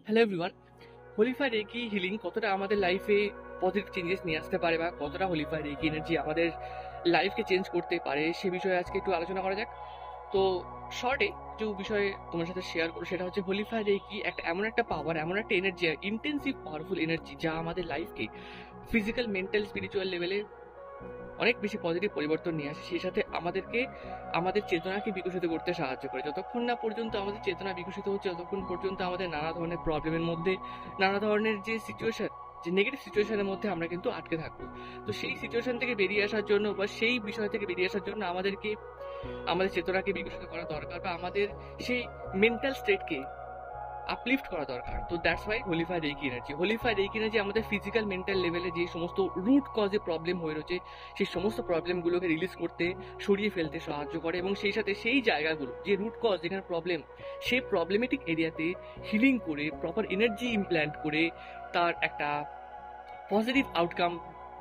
Hello everyone. Holify reiki healing কতটা আমাদের লাইফে পজিটিভ চেঞ্জেস নিয়ে আসতে পারে বা কতটা হোলিফাই রেকি এনার্জি আমাদের লাইফকে চেঞ্জ করতে পারে সে বিষয়ে আজকে একটু আলোচনা করা যাক। তো শর্টে কিছু বিষয় তোমার সাথে শেয়ার করো, সেটা হচ্ছে হোলিফাই রেকি এমন একটা পাওয়ার, এমন একটা এনার্জি, ইন্টেন্সিভ পাওয়ারফুল এনার্জি যা আমাদের লাইফকে ফিজিক্যাল, মেন্টাল, স্পিরিচুয়াল লেভেলে অনেক বেশি পজিটিভ পরিবর্তন নিয়ে আসে। সেই সাথে আমাদেরকে আমাদের চেতনাকে বিকশিত করতে সাহায্য করে। যতক্ষণ না পর্যন্ত আমাদের চেতনা বিকশিত হচ্ছে, ততক্ষণ পর্যন্ত আমাদের নানা ধরনের প্রবলেমের মধ্যে, নানা ধরনের যে সিচুয়েশন, যে নেগেটিভ সিচুয়েশনের মধ্যে আমরা কিন্তু আটকে থাকবো। তো সেই সিচুয়েশন থেকে বেরিয়ে আসার জন্য বা সেই বিষয় থেকে বেরিয়ে আসার জন্য আমাদেরকে আমাদের চেতনাকে বিকশিত করা দরকার, বা আমাদের সেই মেন্টাল স্টেটকে আপলিফট করা দরকার। তো that's why Holify reiki energy. Holify reiki energy আমাদের ফিজিক্যাল, মেন্টাল লেভেলে যে সমস্ত রুট কজে প্রবলেম হয়ে রয়েছে, সেই সমস্ত প্রবলেমগুলোকে রিলিজ করতে, সরিয়ে ফেলতে সাহায্য করে, এবং সেই সাথে সেই জায়গাগুলো, যে রুট কজ, যেখানে প্রবলেম, সেই প্রবলেমেটিক এরিয়াতে হিলিং করে, প্রপার এনার্জি ইমপ্ল্যান্ট করে তার একটা পজিটিভ আউটকাম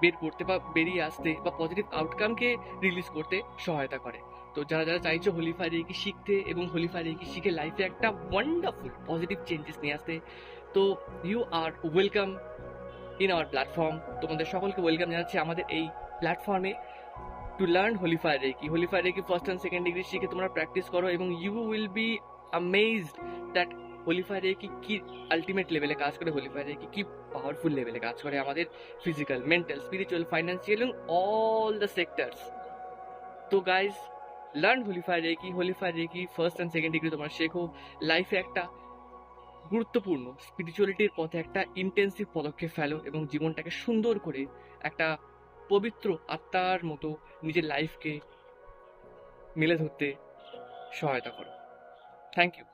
বের করতে বা বেরিয়ে আসতে বা পজিটিভ আউটকামকে রিলিজ করতে সহায়তা করে। তো যারা যারা চাইছো হোলিফাই রেকি শিখতে এবং হোলিফাই রেকি শিখে লাইফে একটা ওয়ান্ডারফুল পজিটিভ চেঞ্জেস নিয়ে আসতে, তো you are welcome in our platform. তোমাদের সকলকে ওয়েলকাম জানাচ্ছি আমাদের এই প্ল্যাটফর্মে to learn Holify reiki. Holify reiki first and second degree শিখে তোমরা প্র্যাকটিস করো এবং you will be amazed that Holify reiki কি আলটিমেট লেভেলে কাজ করে, হোলিফাই রেকি কি পাওয়ারফুল লেভেলে কাজ করে আমাদের ফিজিক্যাল, মেন্টাল, স্পিরিচুয়াল, ফাইন্যান্সিয়াল এবং অল দ্য সেক্টরস। তো guys, learn Holify reiki. Holify reiki first and second degree তোমরা শেখো, লাইফে একটা গুরুত্বপূর্ণ স্পিরিচুয়ালিটির পথে একটা ইন্টেন্সিভ পদক্ষেপ ফেলো এবং জীবনটাকে সুন্দর করে একটা পবিত্র আত্মার মতো নিজের লাইফকে মেলে ধরতে সহায়তা করো। Thank you.